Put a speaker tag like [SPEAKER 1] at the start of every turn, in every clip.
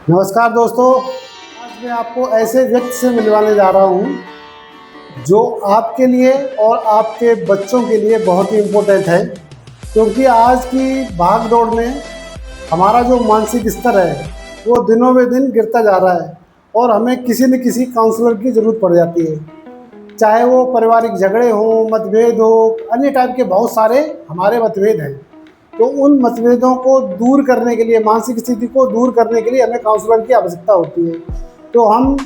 [SPEAKER 1] नमस्कार दोस्तों। आज मैं आपको ऐसे व्यक्ति से मिलवाने जा रहा हूँ जो आपके लिए और आपके बच्चों के लिए बहुत ही इम्पोर्टेंट है, क्योंकि आज की भाग दौड़ में हमारा जो मानसिक स्तर है वो दिनों में दिन गिरता जा रहा है और हमें किसी न किसी काउंसलर की ज़रूरत पड़ जाती है। चाहे वो पारिवारिक झगड़े हों, मतभेद हो, अन्य टाइप के बहुत सारे हमारे मतभेद हैं। तो उन मतभेदों को दूर करने के लिए, मानसिक स्थिति को दूर करने के लिए हमें काउंसलर की आवश्यकता होती है। तो हम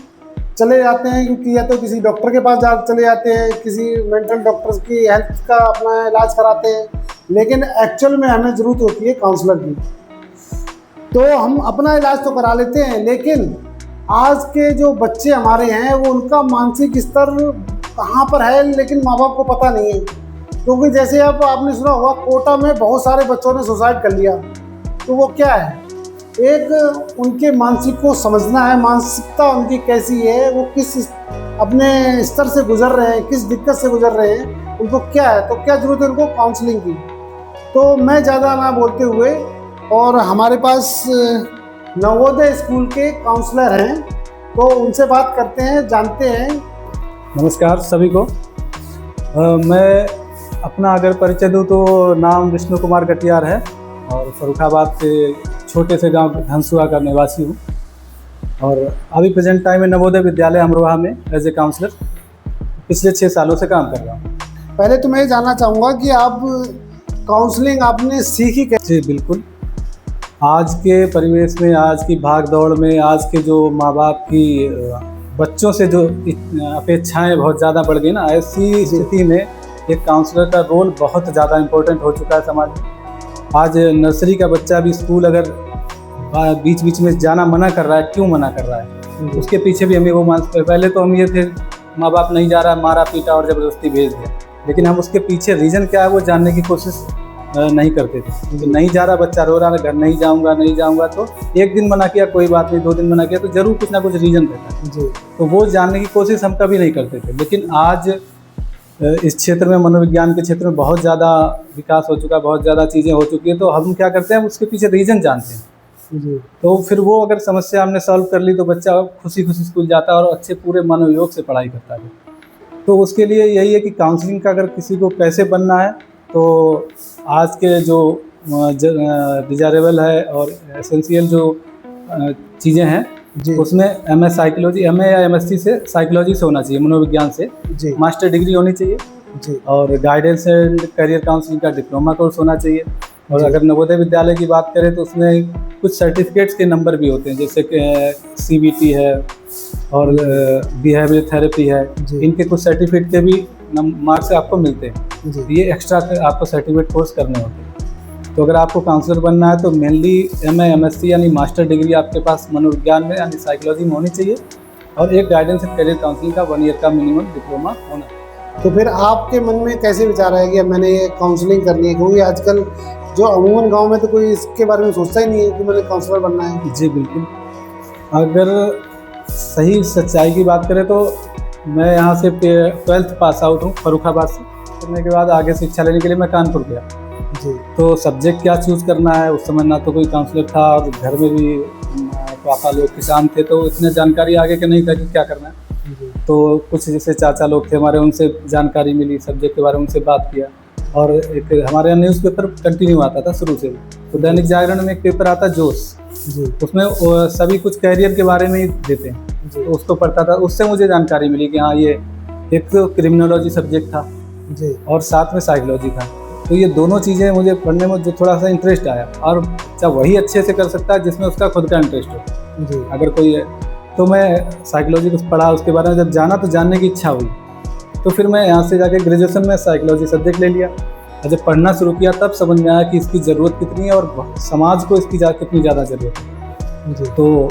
[SPEAKER 1] चले जाते हैं, क्योंकि या तो किसी डॉक्टर के पास चले जाते हैं, किसी मेंटल डॉक्टर की हेल्थ का अपना इलाज कराते हैं, लेकिन एक्चुअल में हमें ज़रूरत होती है काउंसलर की। तो हम अपना इलाज तो करा लेते हैं, लेकिन आज के जो बच्चे हमारे हैं वो उनका मानसिक स्तर कहाँ पर है, लेकिन माँ बाप को पता नहीं है। क्योंकि जैसे अब आपने सुना होगा, कोटा में बहुत सारे बच्चों ने सुसाइड कर लिया। तो वो क्या है, एक उनके मानसिक को समझना है, मानसिकता उनकी कैसी है, वो किस अपने स्तर से गुजर रहे हैं, किस दिक्कत से गुजर रहे हैं, उनको क्या है, तो क्या ज़रूरत है उनको काउंसलिंग की। तो मैं ज़्यादा ना बोलते हुए, और हमारे पास नवोदय स्कूल के काउंसलर हैं, तो उनसे बात करते हैं, जानते हैं।
[SPEAKER 2] नमस्कार सभी को। मैं अपना अगर परिचय दूँ तो नाम विष्णु कुमार कटियार है और फर्रुखाबाद के छोटे से गांव धनसुआ का निवासी हूँ, और अभी प्रेजेंट टाइम में नवोदय विद्यालय अमरोहा में एज ए काउंसलर पिछले 6 सालों से काम कर रहा हूँ।
[SPEAKER 1] पहले तो मैं ये जानना चाहूँगा कि आप काउंसलिंग आपने सीखी कैसे?
[SPEAKER 2] जी बिल्कुल। आज के परिवेश में, आज की भाग दौड़ में, आज के जो माँ बाप की बच्चों से जो अपेक्षाएं बहुत ज़्यादा बढ़ गई ना, ऐसी स्थिति में एक काउंसलर का रोल बहुत ज़्यादा इम्पोर्टेंट हो चुका है समाज में। आज नर्सरी का बच्चा भी स्कूल अगर बीच बीच में जाना मना कर रहा है, क्यों मना कर रहा है, उसके पीछे भी हमें वो पहले तो हम ये थे, माँ बाप नहीं जा रहा, मारा पीटा और ज़बरदस्ती भेज दिया, लेकिन हम उसके पीछे रीज़न क्या है वो जानने की कोशिश नहीं करते थे। तो नहीं जा रहा बच्चा, रो रहा है, घर नहीं जाऊंगा, तो एक दिन मना किया कोई बात नहीं, 2 दिन मना किया, तो जरूर कुछ ना कुछ रीज़न रहता है जी। तो वो जानने की कोशिश हम कभी नहीं करते थे। लेकिन आज इस क्षेत्र में, मनोविज्ञान के क्षेत्र में बहुत ज़्यादा विकास हो चुका है, बहुत ज़्यादा चीज़ें हो चुकी है, तो हम क्या करते हैं, उसके पीछे रीज़न जानते हैं जी। तो फिर वो अगर समस्या हमने सॉल्व कर ली तो बच्चा खुशी खुशी स्कूल जाता है और अच्छे पूरे मनोयोग से पढ़ाई करता है। तो उसके लिए यही है कि काउंसलिंग का अगर किसी को कैसे बनना है, तो आज के जो डिजायरेबल है और एसेंशियल जो चीज़ें हैं उसमें एमए साइकोलॉजी, एमए या एमएससी से साइकोलॉजी से होना चाहिए, मनोविज्ञान से जी। मास्टर डिग्री होनी चाहिए जी। और गाइडेंस एंड करियर काउंसलिंग का डिप्लोमा कोर्स होना चाहिए। और अगर नवोदय विद्यालय की बात करें तो उसमें कुछ सर्टिफिकेट्स के नंबर भी होते हैं, जैसे कि सीबीटी है और बिहेवियर थेरेपी है, इनके कुछ सर्टिफिकेट के भी मार्क्स आपको मिलते हैं जी। ये एक्स्ट्रा आपको सर्टिफिकेट कोर्स करने होते हैं। तो अगर आपको काउंसलर बनना है तो मेनली एमए एमएससी यानी मास्टर डिग्री आपके पास मनोविज्ञान में यानी साइकोलॉजी में होनी चाहिए, और एक गाइडेंस एंड करियर काउंसलिंग का 1 ईयर का मिनिमम डिप्लोमा होना।
[SPEAKER 1] तो फिर आपके मन में कैसे विचार आया कि मैंने ये काउंसलिंग करनी है? क्योंकि आजकल जो अमूमन गाँव में तो कोई इसके बारे में सोचता ही नहीं है कि मैंने काउंसलर बनना है।
[SPEAKER 2] जी बिल्कुल। अगर सही सच्चाई की बात करें तो मैं यहाँ से 12th पास आउट हूँ फर्रुखाबाद से। करने के बाद आगे शिक्षा लेने के लिए मैं कानपुर गया जी। तो सब्जेक्ट क्या चूज़ करना है, उस समय ना तो कोई काउंसलर था और घर में भी पापा लोग किसान थे, तो इतनी जानकारी आगे के नहीं था कि क्या करना है। तो कुछ जैसे चाचा लोग थे हमारे, उनसे जानकारी मिली सब्जेक्ट के बारे में, उनसे बात किया। और एक हमारे यहाँ न्यूज़पेपर कंटिन्यू आता था शुरू से, तो दैनिक जागरण में एक पेपर आता जोश जी। उसमें सभी कुछ कैरियर के बारे में ही देते हैं, तो उसको पढ़ता था। उससे मुझे जानकारी मिली कि हाँ, ये एक तो क्रिमिनोलॉजी सब्जेक्ट था जी और साथ में साइकोलॉजी था। तो ये दोनों चीज़ें मुझे पढ़ने में जो थोड़ा सा इंटरेस्ट आया, और अच्छा वही अच्छे से कर सकता है जिसमें उसका खुद का इंटरेस्ट हो जी। अगर कोई है तो मैं साइकोलॉजी कुछ पढ़ा, उसके बारे में जब जाना तो जानने की इच्छा हुई, तो फिर मैं यहाँ से जाके ग्रेजुएशन में साइकोलॉजी सब्जेक्ट ले लिया। और जब पढ़ना शुरू किया तब समझ में आया कि इसकी ज़रूरत कितनी है और समाज को इसकी कितनी ज़्यादा ज़रूरत है जी। तो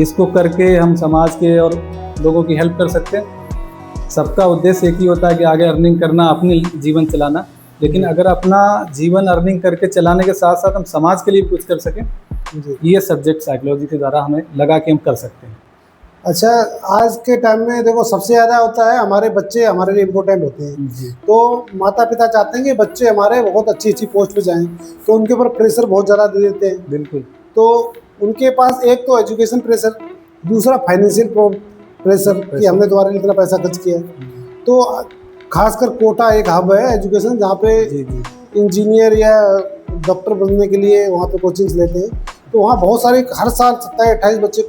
[SPEAKER 2] इसको करके हम समाज के और लोगों की हेल्प कर सकते हैं। सबका उद्देश्य एक ही होता है कि आगे अर्निंग करना, अपनी जीवन चलाना, लेकिन अगर अपना जीवन अर्निंग करके चलाने के साथ साथ हम समाज के लिए कुछ कर सकें, ये सब्जेक्ट साइकोलॉजी के द्वारा हमें लगा कि हम कर सकते हैं।
[SPEAKER 1] अच्छा, आज के टाइम में देखो सबसे ज़्यादा होता है हमारे बच्चे हमारे लिए इम्पोर्टेंट होते हैं जी। तो माता पिता चाहते हैं कि बच्चे हमारे बहुत अच्छी पोस्ट पे जाएं, तो उनके ऊपर प्रेशर बहुत ज़्यादा दे देते हैं।
[SPEAKER 2] बिल्कुल।
[SPEAKER 1] तो उनके पास एक तो एजुकेशन प्रेशर, दूसरा फाइनेंशियल प्रेशर कि हमने तुम्हारे लिए इतना पैसा खर्च किया है। तो खासकर कोटा एक हब है एजुकेशन जहाँ पे
[SPEAKER 2] जी जी
[SPEAKER 1] इंजीनियर या डॉक्टर बनने के लिए वहाँ पे कोचिंग्स लेते हैं। तो वहाँ बहुत सारे हर साल 27-28 बच्चे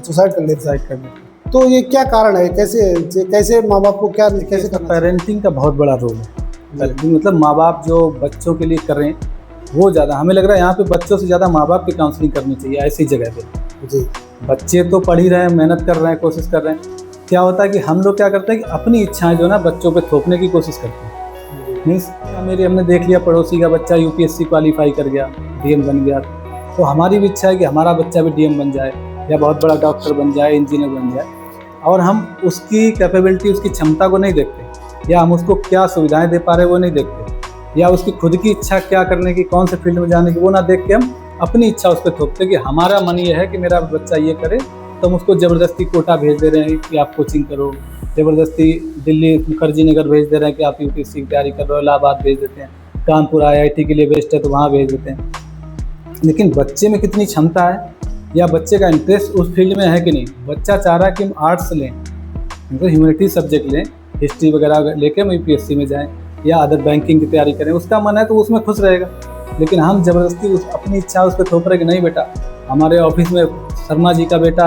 [SPEAKER 1] सुसाइड कर लेते हैं।
[SPEAKER 2] डिसाइड करने का।
[SPEAKER 1] तो ये क्या कारण है, कैसे माँ बाप को क्या कैसे करना चाहिए?
[SPEAKER 2] पेरेंटिंग का बहुत बड़ा रोल है। पेरेंटिंग मतलब माँ बाप जो बच्चों के लिए कर रहे हैं वो ज़्यादा, हमें लग रहा है यहाँ पे बच्चों से ज़्यादा माँ बाप की काउंसलिंग करनी चाहिए ऐसी जगह पे।
[SPEAKER 1] जी
[SPEAKER 2] बच्चे तो पढ़ ही रहे हैं, मेहनत कर रहे हैं, कोशिश कर रहे हैं। क्या होता है कि हम लोग क्या करते हैं कि अपनी इच्छाएं जो ना बच्चों पे थोपने की कोशिश करते हैं। मीन्स हमने देख लिया पड़ोसी का बच्चा यूपीएससी क्वालिफाई कर गया, डीएम बन गया, तो हमारी भी इच्छा है कि हमारा बच्चा भी डीएम बन जाए या बहुत बड़ा डॉक्टर बन जाए, इंजीनियर बन जाए। और हम उसकी कैपेबिलिटी, उसकी क्षमता को नहीं देखते, या हम उसको क्या सुविधाएं दे पा रहे वो नहीं देखते, या उसकी खुद की इच्छा क्या करने की, कौन से फील्ड में जाने की वो ना देख के हम अपनी इच्छा उस पर थोपते कि हमारा मन ये है कि मेरा बच्चा ये करे, तो हम उसको ज़बरदस्ती कोटा भेज दे रहे हैं कि आप कोचिंग करो, ज़बरदस्ती दिल्ली मुखर्जी नगर भेज दे रहे हैं कि आप यूपीएससी की तैयारी कर रहे हो, इलाहाबाद भेज देते हैं, कानपुर आईआईटी के लिए बेस्ट है तो वहाँ भेज देते हैं। लेकिन बच्चे में कितनी क्षमता है या बच्चे का इंटरेस्ट उस फील्ड में है कि नहीं। बच्चा चाह रहा है कि हम आर्ट्स लें, मतलब ह्यूमैनिटी सब्जेक्ट लें, हिस्ट्री वगैरह लेके हम यूपीएससी में जाएँ या अदर बैंकिंग की तैयारी करें, उसका मन है तो उसमें खुश रहेगा। लेकिन हम ज़बरदस्ती अपनी इच्छा उस पर थोप रहे कि नहीं बेटा, हमारे ऑफिस में शर्मा जी का बेटा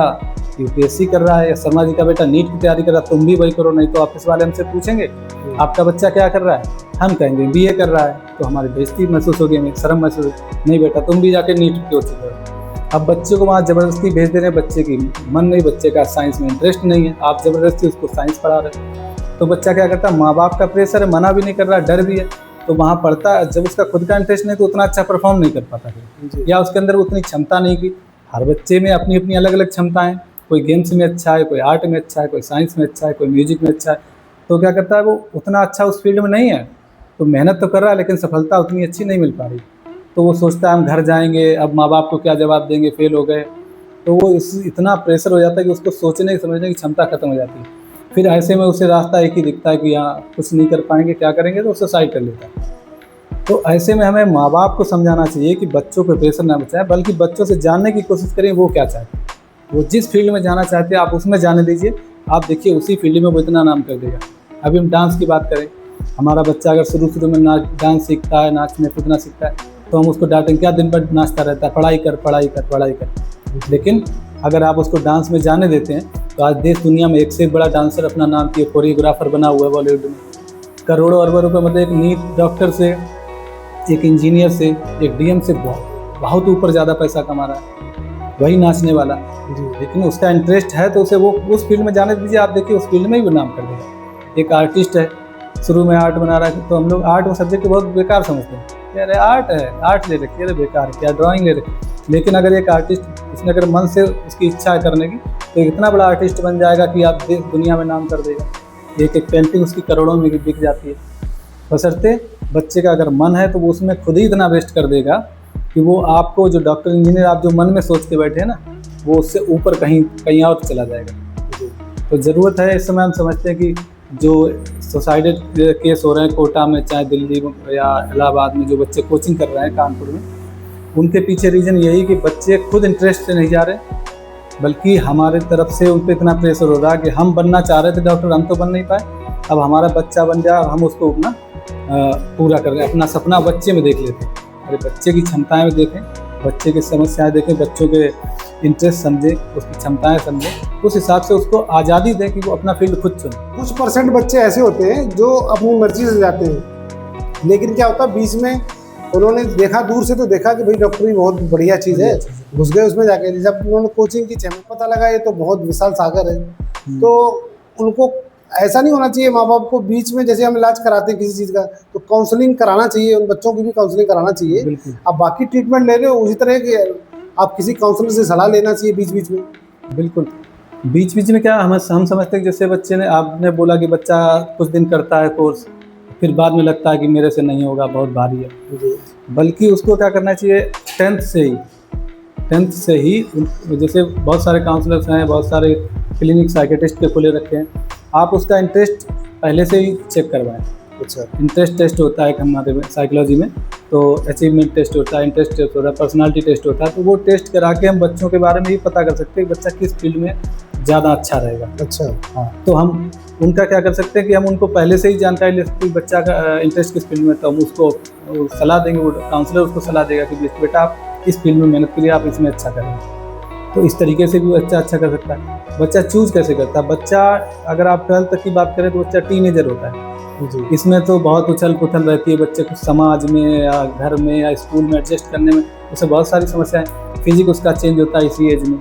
[SPEAKER 2] यूपीएससी कर रहा है या शर्मा जी का बेटा नीट की तैयारी कर रहा है, तुम भी वही करो, नहीं तो ऑफिस वाले हमसे पूछेंगे आपका बच्चा क्या कर रहा है, हम कहेंगे बीए कर रहा है, तो हमारी बेइज्जती महसूस होगी, हमें शर्म महसूस होगी, नहीं बेटा तुम भी जाके नीट की कोचिंग करो। अब बच्चे को वहाँ ज़बरदस्ती भेज दे रहे हैं, बच्चे की मन नहीं, बच्चे का साइंस में इंटरेस्ट नहीं है, आप ज़बरदस्ती उसको साइंस पढ़ा रहे हैं। तो बच्चा क्या करता है, माँ बाप का प्रेशर है, मना भी नहीं कर रहा, डर भी है, तो वहाँ पढ़ता है। जब उसका खुद का इंटरेस्ट नहीं तो उतना अच्छा परफॉर्म नहीं कर पाता फिर, या उसके अंदर उतनी क्षमता नहीं की। हर बच्चे में अपनी अपनी अलग अलग क्षमताएं, कोई गेम्स में अच्छा है, कोई आर्ट में अच्छा है, कोई साइंस में अच्छा है, कोई म्यूजिक में अच्छा है। तो क्या करता है, वो उतना अच्छा उस फील्ड में नहीं है, तो मेहनत तो कर रहा है लेकिन सफलता उतनी अच्छी नहीं मिल पा रही। तो वो सोचता है हम घर जाएंगे, अब माँ बाप को क्या जवाब देंगे, फेल हो गए, तो वो इतना प्रेशर हो जाता है कि उसको सोचने समझने की क्षमता खत्म हो जाती है। फिर ऐसे में उसे रास्ता एक ही दिखता है कि यहाँ कुछ नहीं कर पाएंगे, क्या करेंगे, तो सुसाइड कर लेता है। तो ऐसे में हमें माँ बाप को समझाना चाहिए कि बच्चों पे प्रेशर ना बचाएं, बल्कि बच्चों से जानने की कोशिश करें वो क्या चाहते हैं, वो जिस फील्ड में जाना चाहते हैं आप उसमें जाने दीजिए। आप देखिए उसी फील्ड में वो इतना नाम कर देगा। अभी हम डांस की बात करें, हमारा बच्चा अगर शुरू में डांस सीखता है, नाचने कूदना सीखता है, तो हम उसको डांटेंगे क्या दिन भर नाचता रहता है, पढ़ाई कर पढ़ाई कर पढ़ाई कर। लेकिन अगर आप उसको डांस में जाने देते हैं तो आज देश दुनिया में एक से एक बड़ा डांसर अपना नाम किए, कोरियोग्राफर बना हुआ है बॉलीवुड में, करोड़ों अरबों रुपये, मतलब एक नीट डॉक्टर से, एक इंजीनियर से, एक डीएम से बहुत ऊपर ज़्यादा पैसा कमा रहा है वही नाचने वाला। लेकिन उसका इंटरेस्ट है तो उसे वो उस फील्ड में जाने दीजिए, आप देखिए उस फील्ड में ही वो नाम कर देगा। एक आर्टिस्ट है, शुरू में आर्ट बना रहा है, तो हम लोग आर्ट में सब्जेक्ट को बहुत बेकार समझते हैं, अरे आर्ट है, आर्ट ले रखी है, अरे बेकार क्या ड्राइंग ले रखी। लेकिन अगर एक आर्टिस्ट, उसने अगर मन से उसकी इच्छा है करने की, तो इतना बड़ा आर्टिस्ट बन जाएगा कि आप देश दुनिया में नाम कर देगा। एक एक पेंटिंग उसकी करोड़ों में बिक जाती है। बशर्ते बच्चे का अगर मन है तो वो उसमें खुद ही इतना वेस्ट कर देगा कि वो आपको जो डॉक्टर इंजीनियर आप जो मन में सोच के बैठे हैं ना, वो उससे ऊपर कहीं और चला जाएगा। तो ज़रूरत है, इस समय हम समझते हैं कि जो सुसाइडेड केस हो रहे हैं कोटा में, चाहे दिल्ली या इलाहाबाद में, जो बच्चे कोचिंग कर रहे हैं कानपुर में, उनके पीछे रीज़न यही कि बच्चे खुद इंटरेस्ट से नहीं जा रहे, बल्कि हमारे तरफ से उन पर इतना प्रेशर हो रहा है कि हम बनना चाह रहे थे डॉक्टर, हम तो बन नहीं पाए, अब हमारा बच्चा बन जाए, हम उसको अपना पूरा कर रहे हैं, अपना सपना बच्चे में देख लेते हैं। अरे बच्चे की क्षमताएं में देखें, बच्चे की समस्याएं देखें, बच्चों के इंटरेस्ट समझें, उसकी क्षमताएं समझें, उस हिसाब से उसको आज़ादी दें कि वो अपना फील्ड खुद चुने।
[SPEAKER 1] कुछ परसेंट बच्चे ऐसे होते हैं जो अपनी मर्जी से जाते हैं, लेकिन क्या होता है बीच में उन्होंने देखा, दूर से तो देखा कि भाई डॉक्टरी बहुत बढ़िया चीज़ है, घुस गए उसमें जाके। जब उन्होंने कोचिंग की पता लगा ये तो बहुत विशाल सागर है, तो उनको ऐसा नहीं होना चाहिए। माँ बाप को बीच में, जैसे हम इलाज कराते हैं किसी चीज़ का, तो काउंसलिंग कराना चाहिए, उन बच्चों की भी काउंसलिंग कराना चाहिए। आप बाकी ट्रीटमेंट ले रहे हो उसी तरह कि आप किसी काउंसलर से सलाह लेना चाहिए बीच बीच में।
[SPEAKER 2] बिल्कुल, बीच बीच में क्या हम समझते हैं कि जैसे बच्चे ने, आपने बोला कि बच्चा कुछ दिन करता है कोर्स, फिर बाद में लगता है कि मेरे से नहीं होगा, बहुत भारी है। बल्कि उसको क्या करना चाहिए, टेंथ से ही जैसे बहुत सारे काउंसलर्स हैं, बहुत सारे क्लिनिक साइकेट्रिस्ट के खुले रखे हैं, आप उसका इंटरेस्ट पहले से ही चेक करवाएं।
[SPEAKER 1] अच्छा,
[SPEAKER 2] इंटरेस्ट टेस्ट होता है हमारे साइकोलॉजी में, तो अचीवमेंट टेस्ट होता है, इंटरेस्ट टेस्ट होता है, पर्सनालिटी टेस्ट होता है। तो वो टेस्ट करा के हम बच्चों के बारे में ही पता कर सकते हैं कि बच्चा किस फील्ड में ज़्यादा अच्छा रहेगा।
[SPEAKER 1] अच्छा।
[SPEAKER 2] हाँ, तो हम उनका क्या कर सकते हैं कि हम उनको पहले से ही जानकारी ले सकते हैं बच्चा का इंटरेस्ट किस फील्ड में, तो हम उसको सलाह देंगे, वो काउंसलर उसको सलाह देगा कि बेटा आप इस फील्ड में मेहनत करिए, आप इसमें अच्छा करेंगे। तो इस तरीके से भी बच्चा अच्छा कर सकता है। बच्चा चूज कैसे करता है? बच्चा, अगर आप 12th तक की बात करें तो बच्चा टीनेजर होता है
[SPEAKER 1] जी।
[SPEAKER 2] इसमें तो बहुत उछल पुथल रहती है। बच्चे को समाज में या घर में या स्कूल में एडजस्ट करने में उसे बहुत सारी समस्याएं, फिजिक उसका चेंज होता है इसी एज में,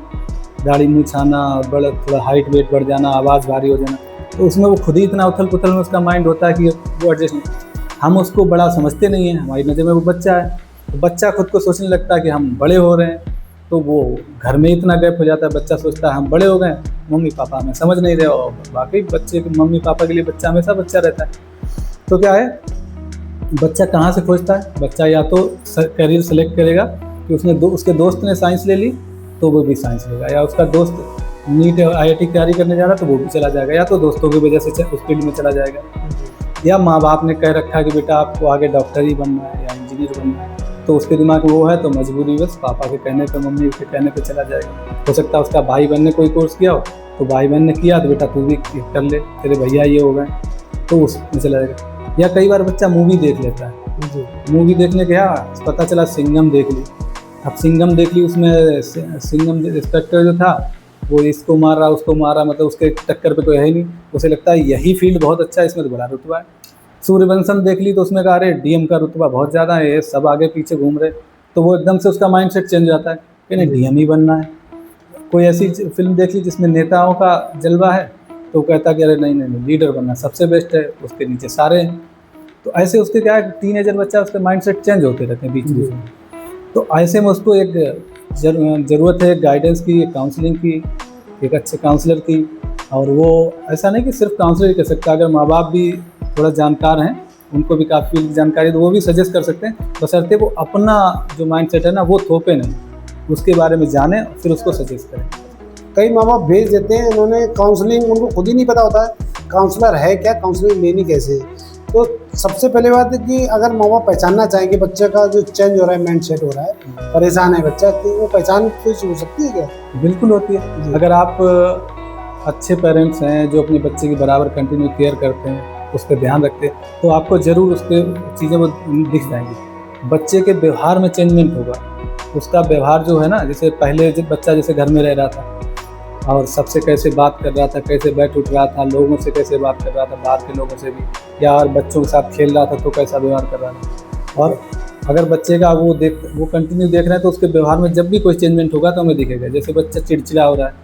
[SPEAKER 2] दाढ़ी मूँछ आना, बड़ा थोड़ा हाइट वेट बढ़ जाना, आवाज़ भारी हो जाना, तो उसमें वो खुद ही इतना उथल पुथल में उसका माइंड होता है कि वो एडजस्ट नहीं। हम उसको बड़ा समझते नहीं हैं, हमारी नज़र में वो बच्चा है, तो बच्चा खुद को सोचने लगता है कि हम बड़े हो रहे हैं, तो वो घर में इतना गैप हो जाता है, बच्चा सोचता है हम बड़े हो गए, मम्मी पापा हमें समझ नहीं रहे, और वाकई बच्चे के मम्मी पापा के लिए बच्चा हमेशा बच्चा रहता है। तो क्या है, बच्चा कहाँ से खोजता है? बच्चा या तो करियर सेलेक्ट करेगा कि उसने उसके दोस्त ने साइंस ले ली तो वो भी साइंस लेगा, या उसका दोस्त नीट IIT की तैयारी करने जा रहा है तो वो भी चला जाएगा, या तो दोस्तों की वजह से उस फील्ड में चला जाएगा, या माँ बाप ने कह रखा है कि बेटा आपको आगे डॉक्टर ही बनना है या इंजीनियर बनना है, तो उसके दिमाग में वो है, तो मजबूरी बस पापा के कहने पे, मम्मी के कहने पे चला जाएगा। हो सकता है उसका भाई बहन ने कोई कोर्स किया हो, तो भाई बहन ने किया तो बेटा तू भी कर ले, तेरे भैया ये हो गए, तो उसमें चला जाएगा। या कई बार बच्चा मूवी देख लेता है, मूवी देखने गया, पता चला सिंघम देख ली। अब सिंघम देख ली, उसमें सिंघम इंस्पेक्टर जो था वो इसको मार रहा उसको मार रहा, मतलब उसके टक्कर पे कोई है ही नहीं, उसे लगता है यही फील्ड बहुत अच्छा है, इसमें तो बड़ा रुतबा है। सूर्यवंशम देख ली तो उसमें कहा अरे DM का रुतबा बहुत ज़्यादा है, ये सब आगे पीछे घूम रहे, तो वो एकदम से उसका माइंड सेट चेंज हो जाता है कि नहीं DM ही बनना है। कोई ऐसी फिल्म देख ली जिसमें नेताओं का जलवा है, तो कहता कि अरे नहीं नहीं नहीं, लीडर बनना सबसे बेस्ट है, उसके नीचे सारे हैं। तो ऐसे उसके क्या है, टीनेजर बच्चा, उसके माइंड सेट चेंज होते रहते हैं बीच बीच में। तो ऐसे में उसको एक ज़रूरत है गाइडेंस की, काउंसलिंग की, एक अच्छे काउंसलर की। और वो ऐसा नहीं कि सिर्फ काउंसलर ही कर सकता, अगर माँ बाप भी थोड़ा जानकार हैं, उनको भी काफ़ी जानकारी, तो वो भी सजेस्ट कर सकते हैं, बशर्ते वो अपना जो माइंड सेट है ना वो थोपे नहीं, उसके बारे में जाने फिर उसको सजेस्ट करें।
[SPEAKER 1] कई माँ बाप भेज देते हैं, उन्होंने काउंसलिंग, उनको खुद ही नहीं पता होता है काउंसलर है क्या, काउंसलिंग लेनी कैसे है। तो सबसे पहले बात है कि अगर माँ बाप पहचानना चाहें कि बच्चे का जो चेंज हो रहा है, माइंड सेट हो रहा है, परेशान है बच्चा, तो वो पहचान कुछ हो सकती है क्या?
[SPEAKER 2] बिल्कुल होती है। अगर आप अच्छे पेरेंट्स हैं जो अपने बच्चे की बराबर कंटिन्यू केयर करते हैं, उस पर ध्यान रखते हैं, तो आपको ज़रूर उसके चीज़ें वो दिख जाएंगी। बच्चे के व्यवहार में चेंजमेंट होगा, उसका व्यवहार जो है ना, जैसे पहले जब बच्चा जैसे घर में रह रहा था और सबसे कैसे बात कर रहा था, कैसे बैठ उठ रहा था, लोगों से कैसे बात कर रहा था, बाहर के लोगों से भी, या और बच्चों के साथ खेल रहा था तो कैसा व्यवहार कर रहा था। और अगर बच्चे का वो कंटिन्यू देख रहे हैं तो उसके व्यवहार में जब भी कोई चेंजमेंट होगा तो हमें दिखेगा। जैसे बच्चा चिड़चिड़ा हो रहा है,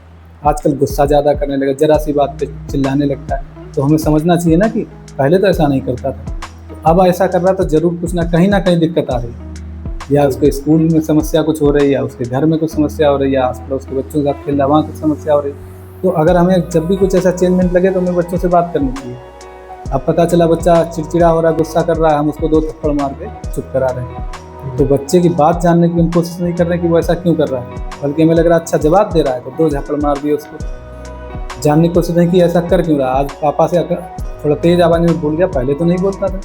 [SPEAKER 2] आजकल गुस्सा ज़्यादा करने लगा, जरा सी बात पे चिल्लाने लगता है, तो हमें समझना चाहिए ना कि पहले तो ऐसा नहीं करता था, तो अब ऐसा कर रहा तो ज़रूर कुछ ना कहीं दिक्कत आ रही है, या उसके स्कूल में समस्या कुछ हो रही है, या उसके घर में कुछ समस्या हो रही है, आस पड़ोस के बच्चों के साथ खेल रहा वहाँ कुछ समस्या हो रही है। तो अगर हमें जब भी कुछ ऐसा चेंजमेंट लगे तो हमें बच्चों से बात करनी चाहिए। अब पता चला बच्चा चिड़चिड़ा हो रहा है, गुस्सा कर रहा है, हम उसको 2 थप्पड़ मार के चुप करा रहे हैं, तो बच्चे की बात जानने की हम कोशिश नहीं कर रहे कि वो ऐसा क्यों कर रहा है, बल्कि हमें लग रहा है अच्छा जवाब दे रहा है, तो 2 झप्पड़ मार दिए उसको। जानने की कोशिश नहीं कि ऐसा कर क्यों रहा। आज पापा से थोड़ा तेज़ आवाज़ में बोल गया, पहले तो नहीं बोलता था,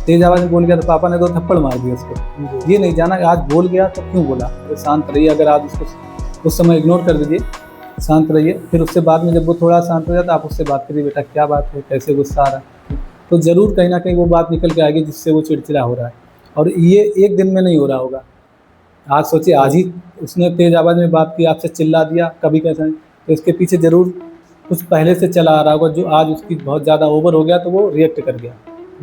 [SPEAKER 2] तेज़ आवाज़ में बोल गया तो पापा ने 2 थप्पड़ मार दिए उसको। ये नहीं जाना आज बोल गया तो क्यों बोला, तो शांत रहिए। अगर आप उसको उस समय इग्नोर कर दीजिए, शांत रहिए, फिर उससे बाद में जब वो थोड़ा शांत हो जाता आप उससे बात करिए, बेटा क्या बात है, कैसे गुस्सा आ रहा है, तो ज़रूर कहीं ना कहीं वो बात निकल के आएगी जिससे वो चिड़चिड़ा हो रहा है। और ये एक दिन में नहीं हो रहा होगा। आज सोचिए, आज ही उसने तेज़ आवाज़ में बात की, आपसे चिल्ला दिया, कभी कैसा नहीं, तो इसके पीछे ज़रूर कुछ पहले से चला आ रहा होगा जो आज उसकी बहुत ज़्यादा ओवर हो गया तो वो रिएक्ट कर गया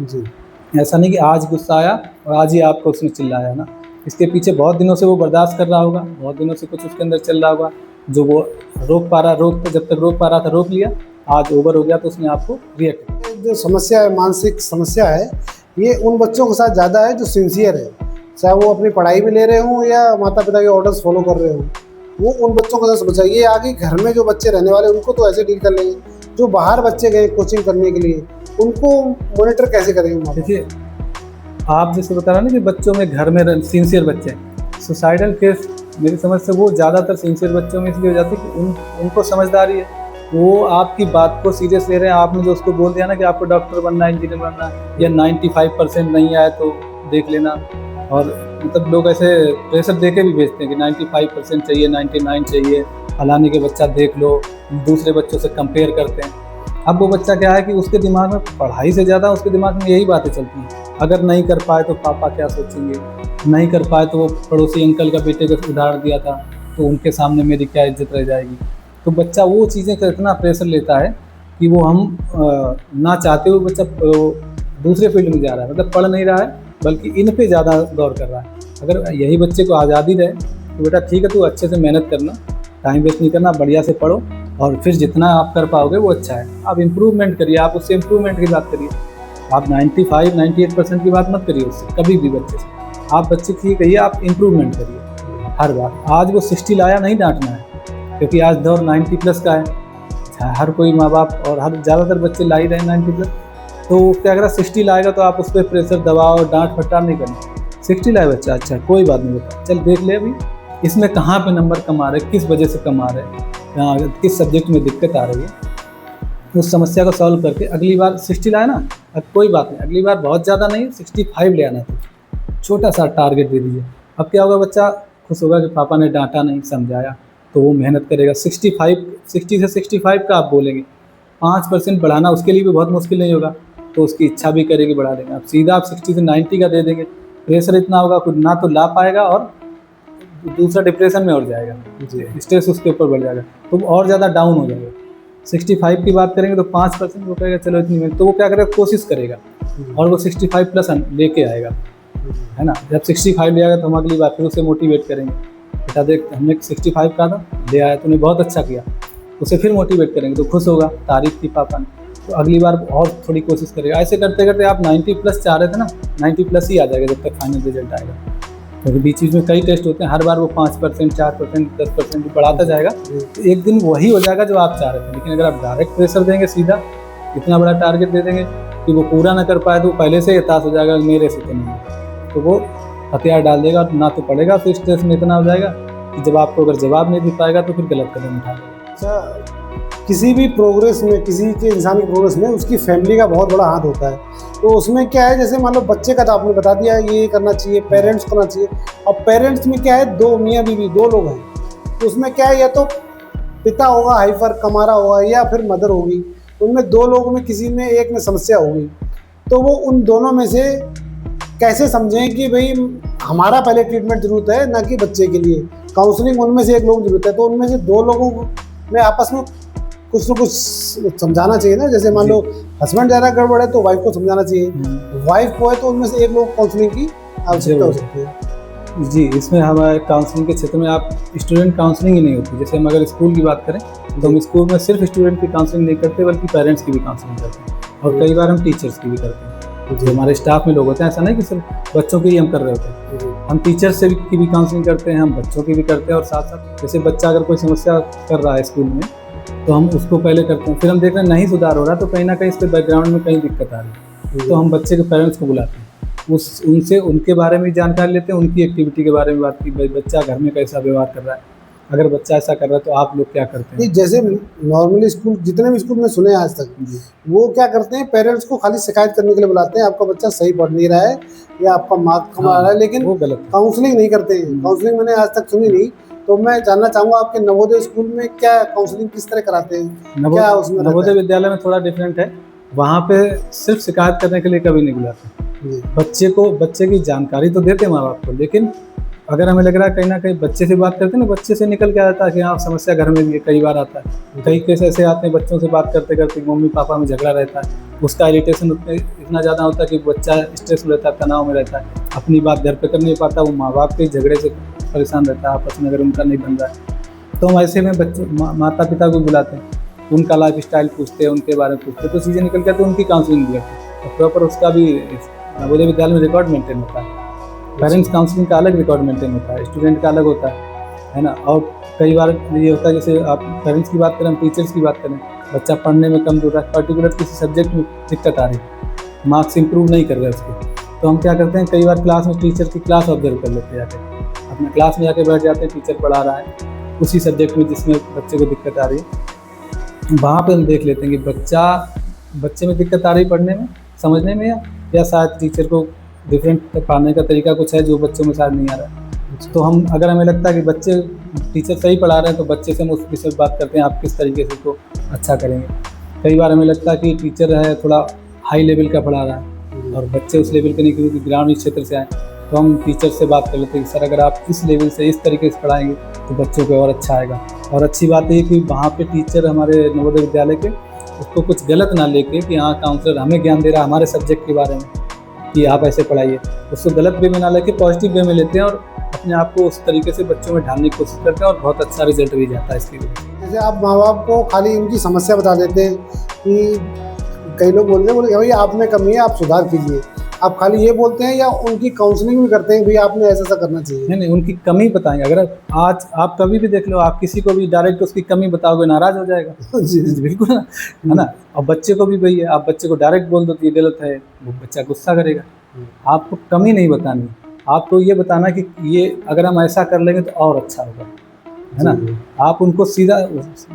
[SPEAKER 2] जी। ऐसा नहीं कि आज गुस्सा आया और आज ही आपको उसने चिल्लाया ना, इसके पीछे बहुत दिनों से वो बर्दाश्त कर रहा होगा, बहुत दिनों से कुछ उसके अंदर चल रहा होगा जो वो रोक पा रहा, जब तक रोक पा रहा था रोक लिया, आज ओवर हो गया तो उसने आपको रिएक्ट किया।
[SPEAKER 1] जो समस्या है, मानसिक समस्या है, ये उन बच्चों के साथ ज़्यादा है जो सिंसियर है, चाहे वो अपनी पढ़ाई भी ले रहे हों या माता पिता के ऑर्डर्स फॉलो कर रहे हों, वो उन बच्चों के साथ समस्या। ये आगे घर में जो बच्चे रहने वाले उनको तो ऐसे डील कर लेंगे, जो बाहर बच्चे गए कोचिंग करने के लिए उनको मॉनिटर कैसे करेंगे?
[SPEAKER 2] देखिए, आप जैसे बता रहे हैं ना कि बच्चों में घर में सिंसियर बच्चे हैं, सुसाइडल केस मेरी समझ से वो ज़्यादातर सिंसियर बच्चों में इसलिए हो जाती है कि उनको समझदारी है, वो आपकी बात को सीरियस ले रहे हैं। आपने जो उसको बोल दिया ना कि आपको डॉक्टर बनना है, इंजीनियर बनना है, या 95% नहीं आए तो देख लेना, और मतलब लोग ऐसे प्रेशर दे के भी भेजते हैं कि 95% चाहिए, 99 चाहिए, फलाने के बच्चा देख लो, दूसरे बच्चों से कंपेयर करते हैं। अब वो बच्चा क्या है कि उसके दिमाग में पढ़ाई से ज़्यादा उसके दिमाग में यही बातें चलती हैं। अगर नहीं कर पाए तो पापा क्या सोचेंगे, नहीं कर पाए तो वो पड़ोसी अंकल का बेटे का उदाहरण दिया था तो उनके सामने मेरी क्या इज्जत रह जाएगी। तो बच्चा वो चीज़ें का इतना प्रेशर लेता है कि वो हम ना चाहते हुए बच्चा दूसरे फील्ड में जा रहा है, मतलब पढ़ नहीं रहा है बल्कि इन पे ज़्यादा गौर कर रहा है। अगर यही बच्चे को आज़ादी रहे तो बेटा ठीक है, तू अच्छे से मेहनत करना, टाइम वेस्ट नहीं करना, बढ़िया से पढ़ो और फिर जितना आप कर पाओगे वो अच्छा है। आप इम्प्रूवमेंट करिए, आप उससे इम्प्रूवमेंट की बात करिए। आप 95-98% की बात मत करिए उससे कभी भी बच्चे से। आप बच्चे की कहिए आप इम्प्रूवमेंट करिए हर बार। आज वो 60 लाया नहीं डांटना है, क्योंकि आज दौर 90+ का है। हर कोई माँ बाप और हर ज़्यादातर बच्चे ला ही रहे 90+। तो क्या अगर 60 लाएगा तो आप उस पर प्रेशर दबाओ, डांट फटकार नहीं करना। 60 लाए बच्चा, अच्छा कोई बात नहीं बेटा, चल देख ले अभी इसमें कहाँ पे नंबर कम आ रहे, किस वजह से कम आ रहे, किस सब्जेक्ट में दिक्कत आ रही है, उस समस्या को सॉल्व करके अगली बार 60 लाए ना, अब कोई बात नहीं, अगली बार बहुत ज़्यादा नहीं 65 ले आना था। छोटा सा टारगेट दे दीजिए। अब क्या होगा, बच्चा खुश होगा कि पापा ने डांटा नहीं, समझाया, तो वो मेहनत करेगा। 60 से 65 का आप बोलेंगे, 5% बढ़ाना उसके लिए भी बहुत मुश्किल नहीं होगा, तो उसकी इच्छा भी करेगी बढ़ा देंगे। अब सीधा आप 60 से 90 का दे देंगे, प्रेशर इतना होगा खुद ना तो ला पाएगा और दूसरा डिप्रेशन में और जाएगा, स्ट्रेस उसके ऊपर बढ़ जाएगा, तो और ज़्यादा डाउन हो जाएगा। 65 की बात करेंगे तो 5% वो कहेगा चलो इतनी मेहनत, तो वो क्या करेगा, कोशिश करेगा और वो 65+ लेके आएगा, है ना। जब 65 ले आएगा तो हम अगली बार फिर उसे मोटिवेट करेंगे, बेटा देख हमने 65 कहा था, ले आया तूने, बहुत अच्छा किया। उसे फिर मोटिवेट करेंगे तो खुश होगा, तारीफ की पापा ने, तो अगली बार और थोड़ी कोशिश करेगा। ऐसे करते करते आप 90+ चाह रहे थे ना, 90+ ही आ जाएगा जब तक फाइनल रिजल्ट आएगा। क्योंकि बीच बीच में कई टेस्ट होते हैं, हर बार वो 5%, 4%, 10% बढ़ाता जाएगा, तो एक दिन वही हो जाएगा जो आप चाह रहे थे। लेकिन अगर आप डायरेक्ट प्रेशर देंगे, सीधा इतना बड़ा टारगेट दे देंगे कि वो पूरा ना कर पाए, तो पहले से हताश हो जाएगा, मेरे से तो नहीं, तो वो हथियार डाल देगा और ना तो पड़ेगा, तो स्ट्रेस में इतना हो जाएगा कि जब आपको अगर जवाब नहीं दे पाएगा तो फिर गलत कदम उठा देगा।
[SPEAKER 1] अच्छा, किसी भी प्रोग्रेस में, किसी के इंसान की प्रोग्रेस में उसकी फैमिली का बहुत बड़ा हाथ होता है। तो उसमें क्या है, जैसे मान लो बच्चे का तो आपने बता दिया ये करना चाहिए, पेरेंट्स करना चाहिए। अब पेरेंट्स में क्या है, दो मियाँ बीवी, दो लोग हैं, तो उसमें क्या है, या तो पिता होगा हाइपर कमा रहा होगा या फिर मदर होगी, उनमें दो लोगों में किसी में एक में समस्या होगी, तो वो उन दोनों में से कैसे समझें कि भाई हमारा पहले ट्रीटमेंट जरूरत है ना कि बच्चे के लिए काउंसलिंग, उनमें से एक लोग जरूरत है। तो उनमें से दो लोगों में आपस में कुछ न कुछ समझाना चाहिए ना। जैसे मान लो हस्बैंड ज़्यादा गड़बड़ है तो वाइफ को समझाना चाहिए, वाइफ को है तो उनमें से एक लोग काउंसलिंग की आवश्यकता हो सकती है।
[SPEAKER 2] जी, इसमें हमारे काउंसलिंग के क्षेत्र में आप स्टूडेंट काउंसलिंग ही नहीं होती। जैसे हम अगर स्कूल की बात करें तो हम स्कूल में सिर्फ स्टूडेंट की काउंसलिंग नहीं करते, बल्कि पेरेंट्स की भी काउंसलिंग करते हैं, और कई बार हम टीचर्स की भी करते हैं। जो हमारे स्टाफ में लोग होते हैं, ऐसा नहीं कि सिर्फ बच्चों की ही हम कर रहे होते हैं, हम टीचर्स से की भी काउंसलिंग करते हैं, हम बच्चों की भी करते हैं। और साथ साथ जैसे बच्चा अगर कोई समस्या कर रहा है स्कूल में, तो हम उसको पहले करते हैं, फिर हम देख रहे हैं नहीं सुधार हो रहा, तो कहीं ना कहीं इसके बैकग्राउंड में कहीं दिक्कत आ रही है, तो हम बच्चे के पेरेंट्स को बुलाते हैं, उनसे उनके बारे में जानकारी लेते हैं, उनकी एक्टिविटी के बारे में बात की, भाई बच्चा घर में कैसा व्यवहार कर रहा है, अगर बच्चा ऐसा कर रहा है तो आप लोग क्या करते हैं।
[SPEAKER 1] जैसे नॉर्मली स्कूल, जितने भी स्कूल में सुने हैं आज तक, वो क्या करते हैं, पेरेंट्स को खाली शिकायत करने के लिए बुलाते हैं, आपका बच्चा सही पढ़ नहीं रहा है या आपका मार्क्स कम आ रहा है, लेकिन
[SPEAKER 2] वो गलत,
[SPEAKER 1] काउंसलिंग नहीं करते हैं। काउंसलिंग मैंने आज तक सुनी नहीं, तो मैं जानना चाहूँगा आपके नवोदय स्कूल में क्या काउंसलिंग किस तरह कराते हैं, क्या उसमें
[SPEAKER 2] नवोदय विद्यालय में थोड़ा डिफरेंट है। वहाँ पे सिर्फ शिकायत करने के लिए कभी नहीं बुलाते, बच्चे की जानकारी तो देते हैं माँ बाप को, लेकिन अगर हमें लग रहा है कहीं ना कहीं बच्चे से बात करते हैं ना, बच्चे से निकल के आता है कि हाँ समस्या घर में भी है, कई बार आता है, कई केस ऐसे आते हैं बच्चों से बात करते करते मम्मी पापा में झगड़ा रहता है, उसका इरिटेशन इतना ज़्यादा होता है कि बच्चा स्ट्रेस में रहता है, तनाव में रहता है, अपनी बात घर पे कर नहीं पाता, वो माँ बाप के झगड़े से परेशान रहता है, आपस में अगर उनका नहीं बन रहा है, तो हम ऐसे में बच्चे माता पिता को बुलाते हैं, उनका लाइफ स्टाइल पूछते हैं, उनके बारे में पूछते हैं, तो चीज़ें निकल के आती है, उनकी काउंसलिंग भी करते हैं, और प्रॉपर उसका भी नवोदय विद्यालय में रिकॉर्ड मेंटेन होता है। पेरेंट्स काउंसलिंग का अलग रिकॉर्ड मेंटेन होता है, स्टूडेंट का अलग होता है ना। और कई बार ये होता है, जैसे आप पेरेंट्स की बात करें, हम टीचर्स की बात करें, बच्चा पढ़ने में कमजोर है, पर्टिकुलर किसी सब्जेक्ट में दिक्कत आ रही है, मार्क्स इंप्रूव नहीं कर रहे उसके, तो हम क्या करते हैं, कई बार क्लास में टीचर की क्लास ऑब्जर्व कर लेते हैं, जाके अपने क्लास में जाके बैठ जाते हैं, टीचर पढ़ा रहा है उसी सब्जेक्ट में जिसमें बच्चे को दिक्कत आ रही है, वहाँ पर हम देख लेते हैं कि बच्चे में दिक्कत आ रही है पढ़ने में, समझने में, या शायद टीचर को डिफरेंट पढ़ाने का तरीका कुछ है जो बच्चों में शायद नहीं आ रहा है। तो हम अगर हमें लगता है कि बच्चे टीचर सही पढ़ा रहे हैं तो बच्चे से हम उस विषय पर बात करते हैं, आप किस तरीके से उसको अच्छा करेंगे। कई बार हमें लगता है कि टीचर है थोड़ा हाई लेवल का पढ़ा रहा है और बच्चे उस लेवल के नहीं, क्योंकि ग्रामीण क्षेत्र से आए, तो हम टीचर से बात कर लेते हैं कि सर अगर आप इस लेवल से इस तरीके से पढ़ाएंगे तो बच्चों को और अच्छा आएगा। और अच्छी बात ये कि वहाँ पे टीचर हमारे नवोदय विद्यालय के उसको कुछ गलत ना लेके कि हाँ काउंसलर हमें ज्ञान दे रहा है हमारे सब्जेक्ट के बारे में कि आप ऐसे पढ़ाइए, उसको गलत वे में ना लेके पॉजिटिव वे में लेते हैं और अपने आप को उस तरीके से बच्चों में ढालने की कोशिश करते हैं और बहुत अच्छा रिजल्ट भी जाता है इसके लिए।
[SPEAKER 1] जैसे आप माँ बाप को खाली उनकी समस्या बता देते हैं कि कई लोग बोलते हैं भाई आप में कमी है, आप सुधार कीजिए, आप खाली ये बोलते हैं या उनकी काउंसलिंग भी करते हैं भाई आपने ऐसा ऐसा करना चाहिए?
[SPEAKER 2] नहीं, उनकी कमी बताएंगे। अगर आज आप कभी भी देख लो, आप किसी को भी डायरेक्ट उसकी कमी बताओगे नाराज हो जाएगा।
[SPEAKER 1] जी
[SPEAKER 2] बिल्कुल है ना। और बच्चे को भी वही है, आप बच्चे को डायरेक्ट बोल दो तो ये गलत है, वो बच्चा गुस्सा करेगा। आपको कमी नहीं बतानी, आपको ये बताना कि ये अगर हम ऐसा कर लेंगे तो और अच्छा होगा, है ना। आप उनको सीधा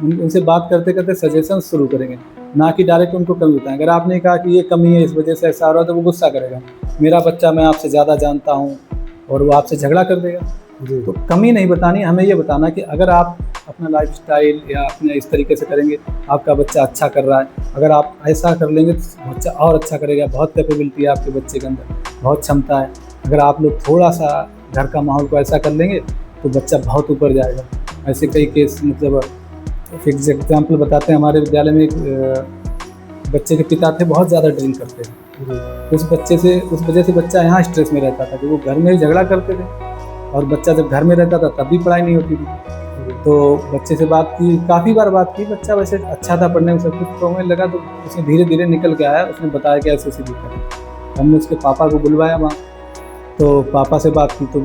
[SPEAKER 2] उनसे बात करते करते सजेशन शुरू करेंगे, ना कि डायरेक्ट उनको कमी बताएं। अगर आपने कहा कि ये कमी है इस वजह से ऐसा हो रहा है तो वो गुस्सा करेगा, मेरा बच्चा मैं आपसे ज़्यादा जानता हूँ, और वो आपसे झगड़ा कर देगा। तो कमी नहीं बतानी, हमें ये बताना कि अगर आप अपना लाइफस्टाइल या अपने इस तरीके से करेंगे आपका बच्चा अच्छा कर रहा है, अगर आप ऐसा कर लेंगे तो बच्चा और अच्छा करेगा, बहुत कैपेबिलिटी है आपके बच्चे के अंदर, बहुत क्षमता है। अगर आप लोग थोड़ा सा घर का माहौल को ऐसा कर लेंगे तो बच्चा बहुत ऊपर जाएगा। ऐसे कई केस, मतलब फिक्स एग्जाम्पल बताते हैं। हमारे विद्यालय में एक बच्चे के पिता थे, बहुत ज़्यादा ड्रिंक करते थे। उस वजह से बच्चा यहाँ स्ट्रेस में रहता था कि वो घर में ही झगड़ा करते थे, और बच्चा जब घर में रहता था तब भी पढ़ाई नहीं होती थी। तो बच्चे से बात की, काफ़ी बार बात की, बच्चा वैसे अच्छा था पढ़ने में सब कुछ, तो हमें लगा, तो उसने धीरे धीरे निकल के आया, उसने बताया कि ऐसी दिक्कत है। हमने उसके पापा को बुलवाया वहाँ, तो पापा से बात की, तो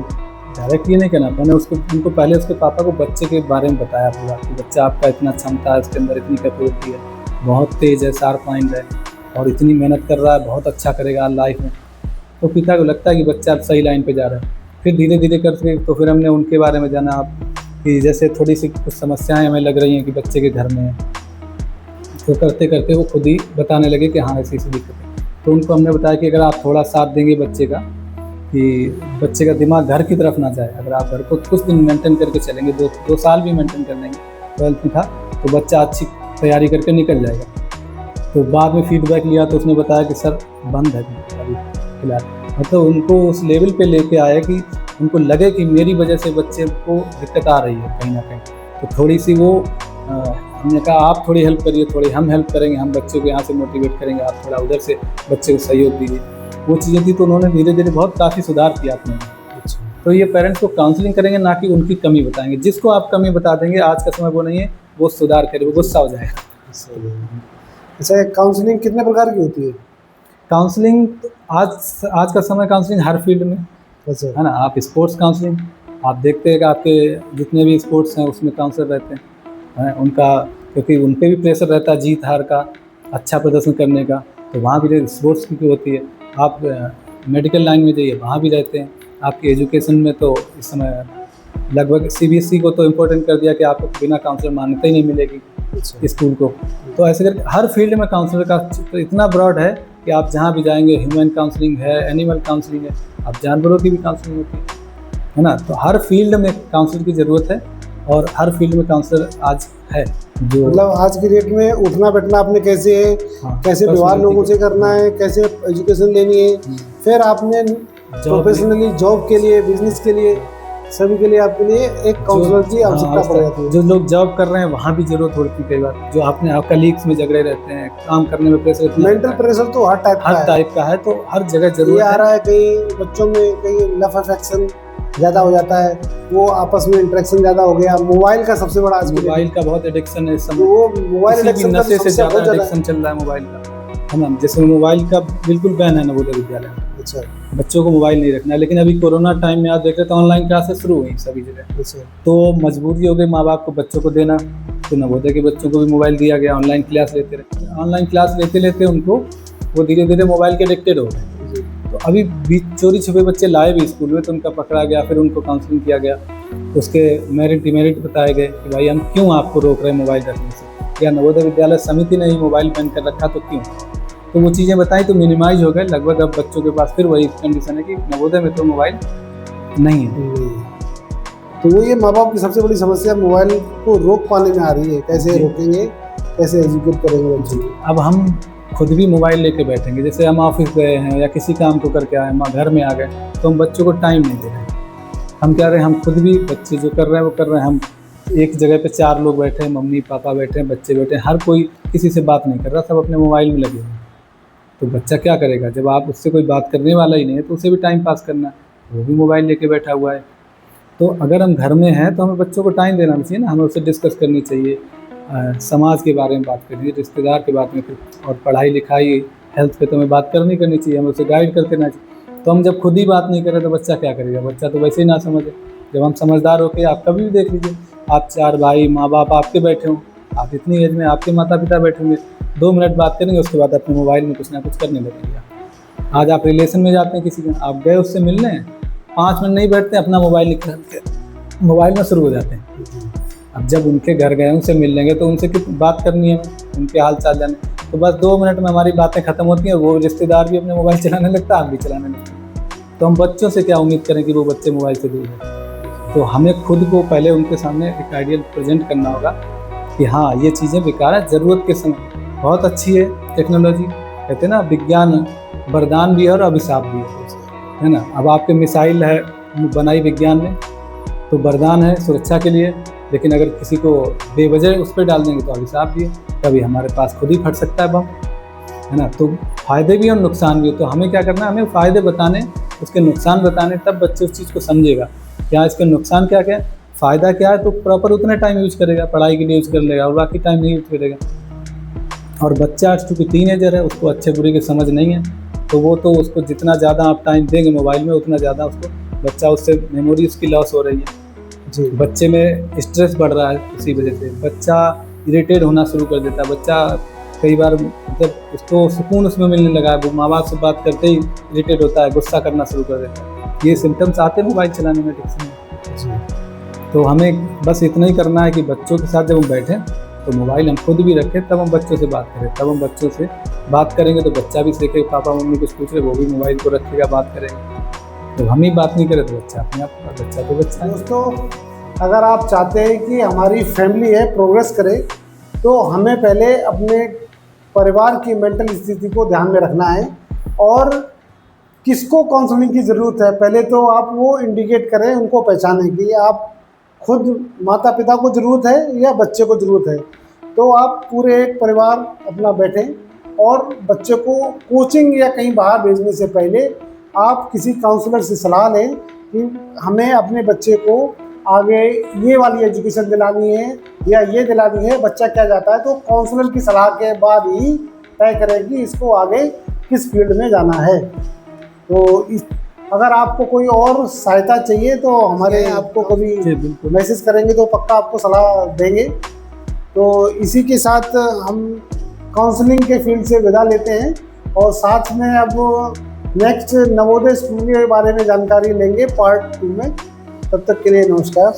[SPEAKER 2] डायरेक्ट ये नहीं कहना, मैंने उनको पहले उसके पापा को बच्चे के बारे में बताया पूरा कि बच्चा आपका इतना क्षमता है, उसके अंदर इतनी कैपेबिलिटी है, बहुत तेज़ है, शार्प माइंड है और इतनी मेहनत कर रहा है, बहुत अच्छा करेगा लाइफ में। तो पिता को लगता है कि बच्चा सही लाइन पे जा रहा है। फिर धीरे धीरे करके तो फिर हमने उनके बारे में जाना कि जैसे थोड़ी सी कुछ समस्याएं हमें लग रही हैं कि बच्चे के घर में है, तो करते करते वो खुद ही बताने लगे कि हाँ ऐसी दिक्कत है। तो उनको हमने बताया कि अगर आप थोड़ा साथ देंगे बच्चे का, कि बच्चे का दिमाग घर की तरफ ना जाए, अगर आप घर को कुछ दिन मेंटेन करके चलेंगे, दो साल भी मेंटेन कर लेंगे, 12th में था, तो बच्चा अच्छी तैयारी करके निकल जाएगा। तो बाद में फीडबैक लिया तो उसने बताया कि सर बंद है अभी फिलहाल। मतलब उनको उस लेवल पे लेके आया कि उनको लगे कि मेरी वजह से बच्चे को दिक्कत आ रही है कहीं ना कहीं। तो थोड़ी सी वो हमने कहा आप थोड़ी हेल्प करिए, थोड़ी हम हेल्प करेंगे, हम बच्चों को यहाँ से मोटिवेट करेंगे, आप थोड़ा उधर से बच्चे को सहयोग दीजिए। वो चीज़ें थी तो उन्होंने धीरे धीरे बहुत काफ़ी सुधार किया अपने। तो ये पेरेंट्स को काउंसलिंग करेंगे, ना कि उनकी कमी बताएंगे। जिसको आप कमी बता देंगे, आज का समय वो नहीं है, वो सुधार करे, वो गुस्सा हो जाएगा।
[SPEAKER 1] अच्छा, काउंसलिंग कितने प्रकार की होती है?
[SPEAKER 2] काउंसलिंग आज का समय काउंसलिंग हर फील्ड में,
[SPEAKER 1] अच्छा,
[SPEAKER 2] है ना। आप स्पोर्ट्स काउंसलिंग आप देखते हैं कि आपके जितने भी स्पोर्ट्स हैं उसमें काउंसलर रहते हैं, उनका क्योंकि उन पर भी प्रेशर रहता है जीत हार का, अच्छा प्रदर्शन करने का, तो वहाँ भी स्पोर्ट्स की होती है। आप मेडिकल लाइन में जाइए, वहाँ भी रहते हैं। आपके एजुकेशन में तो इस समय लगभग CBSE को तो इम्पोर्टेंट कर दिया कि आपको बिना काउंसलर मान्यता ही नहीं मिलेगी स्कूल को। तो ऐसे करके हर फील्ड में काउंसलर का तो इतना ब्रॉड है कि आप जहाँ भी जाएंगे, ह्यूमन काउंसलिंग है, एनिमल काउंसलिंग है, आप जानवरों की भी काउंसलिंग होती है ना। तो हर फील्ड में काउंसलर की ज़रूरत है, और हर फील्ड में काउंसलर आज है। जो
[SPEAKER 1] मतलब आज की डेट में उठना बैठना आपने कैसे है, कैसे व्यवहार लोगों से करना है, कैसे एजुकेशन लेनी है, फिर आपने प्रोफेशनली जॉब के लिए, बिजनेस के लिए, सभी के लिए आपके लिए एक काउंसलर की आवश्यकता पड़ जाती है।
[SPEAKER 2] जो लोग जॉब कर रहे हैं वहाँ भी जरूरत होती है कई बार, जो आपने आप कलीग्स में झगड़े रहते हैं, काम करने में प्रेशर,
[SPEAKER 1] मेंटल प्रेशर तो हर टाइप का
[SPEAKER 2] है, तो हर जगह जरूरत
[SPEAKER 1] आ रहा है। कई बच्चों में कई लव अफेक्शन ज़्यादा हो जाता है, वो आपस में इंटरेक्शन ज़्यादा हो गया। मोबाइल का सबसे बड़ा, आज
[SPEAKER 2] मोबाइल का बहुत एडिक्शन है इस समय,
[SPEAKER 1] वो मोबाइल एडिक्शन
[SPEAKER 2] नशे से ज़्यादा एडिक्शन चल रहा है मोबाइल का, है ना। जैसे मोबाइल का बिल्कुल बैन है नवोदय विद्यालय में।
[SPEAKER 1] अच्छा,
[SPEAKER 2] बच्चों को मोबाइल नहीं रखना है। लेकिन अभी कोरोना टाइम में आप देख रहे तो ऑनलाइन क्लासेस शुरू हुई सभी जगह।
[SPEAKER 1] अच्छा,
[SPEAKER 2] तो मजबूरी हो गई माँ बाप को बच्चों को देना, तो नवोदय के बच्चों को भी मोबाइल दिया गया, ऑनलाइन क्लास लेते रहे। ऑनलाइन क्लास लेते लेते उनको वो धीरे धीरे मोबाइल के एडिक्टेड हो गए। तो अभी चोरी छुपे बच्चे लाए भी स्कूल में, तो उनका पकड़ा गया, फिर उनको काउंसलिंग किया गया, तो उसके मेरिट डिमेरिट बताए गए कि भाई हम क्यों आपको रोक रहे हैं मोबाइल रखने से, या नवोदय विद्यालय समिति ने ही मोबाइल बैन कर रखा तो क्यों। तो वो चीज़ें बताई तो मिनिमाइज हो गए लगभग। अब बच्चों के पास फिर वही कंडीशन है कि नवोदय में तो मोबाइल नहीं है।
[SPEAKER 1] तो वो ये माँ बाप की सबसे बड़ी समस्या मोबाइल को रोक पाने में आ रही है, कैसे रोकेंगे, कैसे एजुकेट करेंगे बच्चों को।
[SPEAKER 2] अब हम खुद भी मोबाइल लेके बैठेंगे, जैसे हम ऑफिस गए हैं या किसी काम को करके आए, हम घर में आ गए, तो हम बच्चों को टाइम नहीं दे रहे हैं। हम क्या रहे हैं, हम खुद भी, बच्चे जो कर रहे हैं वो कर रहे हैं। हम एक जगह पे 4 लोग बैठे हैं, मम्मी पापा बैठे हैं, बच्चे बैठे हैं, हर कोई किसी से बात नहीं कर रहा, सब अपने मोबाइल में लगे हुए हैं। तो बच्चा क्या करेगा, जब आप उससे कोई बात करने वाला ही नहीं है तो उसे भी टाइम पास करना है, वो भी मोबाइल लेके बैठा हुआ है। तो अगर हम घर में हैं तो हमें बच्चों को टाइम देना चाहिए ना, हमें उससे डिस्कस करनी चाहिए, समाज के बारे में बात करनी चाहिए, रिश्तेदार के बारे में, और पढ़ाई लिखाई हेल्थ पे तो हमें बात करनी चाहिए, हमें उसे गाइड करते रहना चाहिए। तो हम जब खुद ही बात नहीं करें तो बच्चा क्या करेगा, बच्चा तो वैसे ही ना समझे। जब हम समझदार होके, आप कभी भी देख लीजिए, आप 4 भाई, माँ बाप आपके बैठे हों, आप इतनी एज में आपके माता पिता बैठे होंगे, 2 मिनट बात करेंगे, उसके बाद अपने मोबाइल में कुछ ना कुछ करने लगेंगे। आज आप रिलेशन में जाते हैं किसी के, आप गए उससे मिलने, 5 मिनट नहीं बैठते, अपना मोबाइल निकाल के मोबाइल में शुरू हो जाते हैं। अब जब उनके घर गए, उनसे मिल लेंगे तो उनसे कितनी बात करनी है, उनके हाल चाल जाने, तो बस 2 मिनट में हमारी बातें खत्म होती हैं, वो रिश्तेदार भी अपने मोबाइल चलाने लगता है, आप भी चलाने लगते हैं। तो हम बच्चों से क्या उम्मीद करें कि वो बच्चे मोबाइल से दूर हैं। तो हमें खुद को पहले उनके सामने एक आइडियल प्रेजेंट करना होगा कि हाँ, ये चीज़ें बेकार है, ज़रूरत के समय बहुत अच्छी है टेक्नोलॉजी। कहते हैं ना, विज्ञान वरदान भी है और अभिशाप भी है ना। अब आपके मिसाइल है बनाई विज्ञान ने, तो वरदान है सुरक्षा के लिए, लेकिन अगर किसी को बेवजह उस पर डाल देंगे तो अभिशाप भी है, कभी हमारे पास खुद ही फट सकता है बम, है ना। तो फ़ायदे भी और नुकसान भी है। तो हमें क्या करना है, हमें फ़ायदे बताने, उसके नुकसान बताने, तब बच्चे उस चीज़ को समझेगा क्या इसके नुकसान क्या क्या है, फ़ायदा क्या है, तो प्रॉपर उतने टाइम यूज़ करेगा, पढ़ाई के लिए यूज़ कर लेगा, और बाकी टाइम नहीं यूज़ करेगा। और बच्चा चूँकि टीनेजर है, उसको अच्छे बुरे की समझ नहीं है, तो वो तो उसको जितना ज़्यादा आप टाइम देंगे मोबाइल में, उतना ज़्यादा उसको बच्चा, उससे मेमोरी उसकी लॉस हो रही है जी। बच्चे में स्ट्रेस बढ़ रहा है, उसी वजह से बच्चा इरिटेट होना शुरू कर देता है। बच्चा कई बार मतलब उसको सुकून उसमें मिलने लगा है, वो माँ बाप से बात करते ही इरिटेट होता है, गुस्सा करना शुरू कर देता है। ये सिम्टम्स आते हैं मोबाइल चलाने में, एडिक्शन में। तो हमें बस इतना ही करना है कि बच्चों के साथ जब हम बैठें तो मोबाइल हम खुद भी रखें, तब हम बच्चों से बात करें। तब हम बच्चों से बात करेंगे तो बच्चा भी सीखे, पापा मम्मी कुछ पूछ रहे, वो भी मोबाइल को रखेगा, बात करेंगे। तो हम ही बात नहीं करें तो बच्चा अपने आप, बच्चा तो बच्चा है।
[SPEAKER 1] दोस्तों, अगर आप चाहते हैं कि हमारी फैमिली है प्रोग्रेस करे, तो हमें पहले अपने परिवार की मेंटल स्थिति को ध्यान में रखना है, और किसको काउंसलिंग की ज़रूरत है पहले तो आप वो इंडिकेट करें, उनको पहचानें कि आप खुद माता पिता को ज़रूरत है या बच्चे को ज़रूरत है। तो आप पूरे एक परिवार अपना बैठें, और बच्चे को कोचिंग या कहीं बाहर भेजने से पहले आप किसी काउंसलर से सलाह लें कि हमें अपने बच्चे को आगे ये वाली एजुकेशन दिलानी है या ये दिलानी है, बच्चा क्या जाता है। तो काउंसलर की सलाह के बाद ही तय करें कि इसको आगे किस फील्ड में जाना है। तो अगर आपको कोई और सहायता चाहिए तो हमारे आपको कभी मैसेज करेंगे तो पक्का आपको सलाह देंगे। तो इसी के साथ हम काउंसलिंग के फील्ड से विदा लेते हैं, और साथ में अब नेक्स्ट नवोदय स्कूल के बारे में जानकारी लेंगे पार्ट 2 में। तब तक के लिए नमस्कार।